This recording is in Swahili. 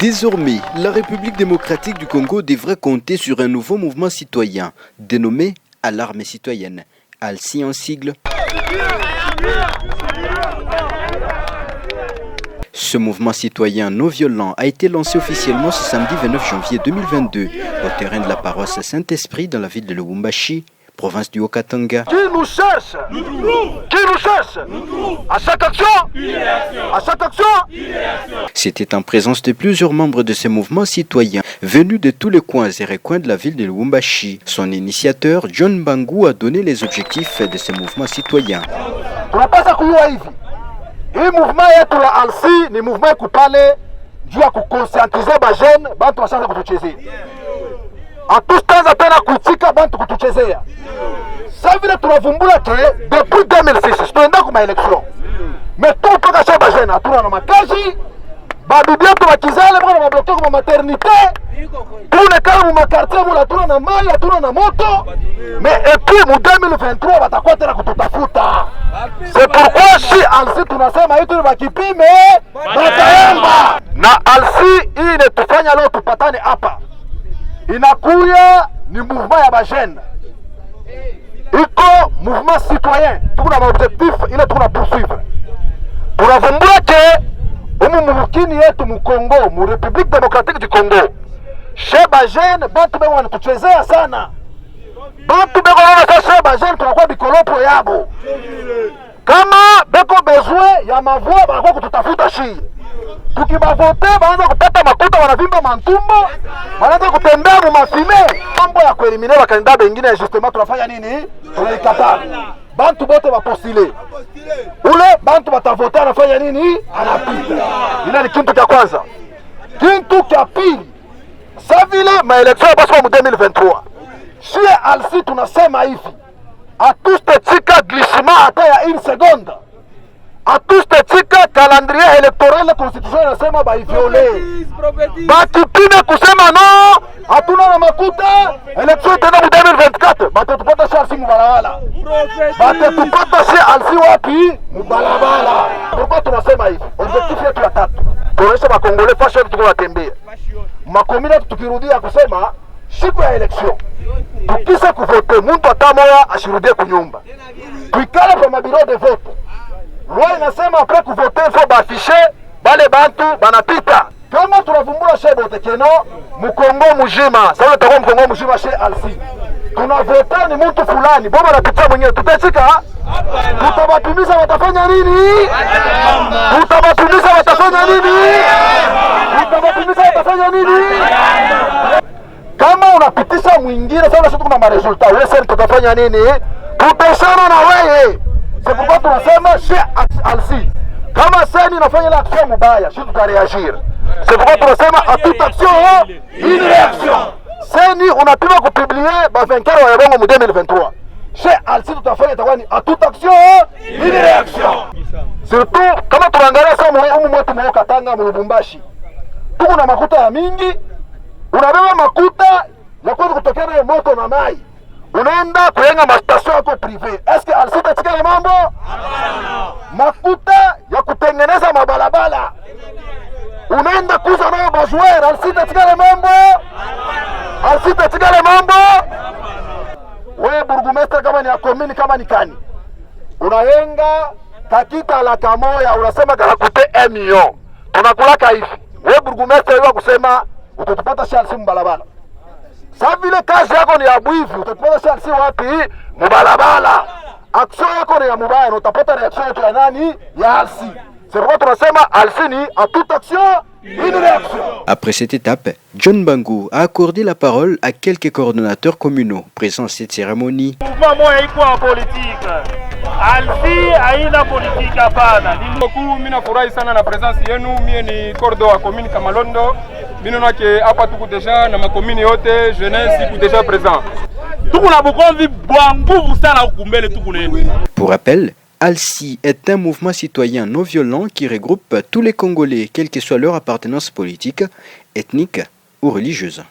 Désormais, la République démocratique du Congo devrait compter sur un nouveau mouvement citoyen, dénommé Alarme citoyenne, ALCI en sigle. Ce mouvement citoyen non violent a été lancé officiellement ce samedi 29 janvier 2022 au terrain de la paroisse Saint-Esprit dans la ville de Lubumbashi, province du Haut-Katanga. Qui nous cherche? Nous trouvons. Qui nous cherche? Nous trouvons. À chaque action? Une réaction. À chaque action? Une réaction. C'était en présence de plusieurs membres de ce mouvement citoyen venus de tous les coins et recoins de la ville de Lubumbashi. Son initiateur, John Bangu, a donné les objectifs de ce mouvement citoyen. Hii mouvement yetu la ALCI ni mouvement iko pale juu ya kuconscientiser bajene bantu washaanza kutuchezea. Hatustaanza tena kuitika bantu kutuchezea. Sasa vile tunavumbula ke depuis 2006 tunaenda kwa election. Mais tout mpaka sasa bajene hatuna na makazi. Babibi yetu wakizale bwana mabloke kwa maternité. Tunekala mu makartier mula hatuna na maji, hatuna na moto. Mais et puis mu 2023 watakuwa tena kututafuta. C'est pourquoi si ALCI tunasema hitu ni bakipime bataemba. Na ALCI hii inatufanya leo tupatane hapa. Inakuya ni mouvement ya bajene. Iko mouvement citoyen. Tuko na objectif ile tuna poursuivre. Tunavumbua ke umu mukini yetu mu Congo, mu République démocratique du Congo. Chez bajene bantu beko wanatuchezea sana. Bantu beko wana sasa bajene tunakuwa bikolopo yabo. Kama beko besoin ya mavua banakuwa kututafuta shi. Tukibavote baanza kupata makuta wanavimba mantumbo, wanaanza kutembea mu mafime. Mambo ya kueliminer bakandida bengine justement tunafanya nini? Tunaikataa. Bantu bote bapostile. Ule bantu batavote anafanya nini? Anapita. Ile ni kitu cha kwanza. Kitu cha pili. Sa vile maelection yapaswa mu 2023. Chez ALCI tunasema hivi. Hatustatika glissement hata ya 1 seconde. Hatustatika calendrier electoral constitution inasema baiviole. Bakipime kusema no, hatuna na makuta, election tena mu 2024. Batatupata chez ALCI mubalabala. Batatupata chez ALCI wapi? Mubalabala. Pourquoi tunasema hivi? Objectif yetu ya tatu. Tunaisha bakongole fashion tuko natembea. Makomina tukirudia kusema siku ya election. Tukisa kuvote muntu atamoya ashirudie kunyumba. Tuikale kwa mabiro de vote. Loi inasema après kuvote faut bafishe bale bantu banapita. Kama tunavumbula shebo tekeno mukongo mujima. Sasa tutakuwa mukongo mujima she ALCI. Tunavota ni mtu fulani, boma napitia mwenyewe tutachika. Tutabatumiza watafanya nini? Tutabatumiza watafanya nini? Tutabatumiza watafanya nini? Kama unapitisha mwingine sasa sisi tuna maresultat. Wewe sasa tutafanya nini? Tutashana na wewe. C'est pourquoi tunasema chez ALCI. Kama sasa inafanya la action mbaya, sisi tutareagir. C'est pourquoi tunasema à toute action une réaction. Seni unapima kupublier ba vainqueur wa Yabongo mu 2023. Chez ALCI tutafanya itakuwa ni à toute action une réaction. Surtout kama tunaangalia sasa humu mwetu mwa Katanga mu Lubumbashi. Tuko na makuta ya mingi. Unabeba makuta ya kwenda kutokea na moto na mai. Unaenda kuyenga mastation yako privé. Est-ce que ALCI tatika ile mambo? Hapana. Makuta ya kutengeneza mabalabala. Unaenda kuza nayo bazouer, ALCI tatika ile mambo? Hapana. ALCI tatika ile mambo? Wewe burgomestre kama ni ya commune kama ni kani. Unayenga kakita la kamoya unasema kakute 1 million. Tunakulaka hivi. Wewe burgomestre yeye kusema utatupata chez ALCI mbalabala. Sasa vile kazi yako ni ya bwivu, utapata chez ALCI wapi? Mbalabala. Action yako ni ya mubaya, utapata reaction ya nani? Ya ALCI. C'est pourquoi tunasema ALCI ni à toute action une réaction. Après cette étape, John Bangu a accordé la parole à quelques coordonnateurs communaux présents à cette cérémonie. Mouvement moya iko en politique. ALCI haina politique hapana. Mimi nafurahi sana na presence yenu. Mimi ni cordo wa commune Kamalondo. Mimi naona ke hapa tuko deja na makomini yote jeunesse iko deja présent. Tuko na bukonzi bwa nguvu sana ukumbele tuko nene. Pour rappel, ALCI est un mouvement citoyen non violent qui regroupe tous les Congolais, quelle que soit leur appartenance politique, ethnique ou religieuse.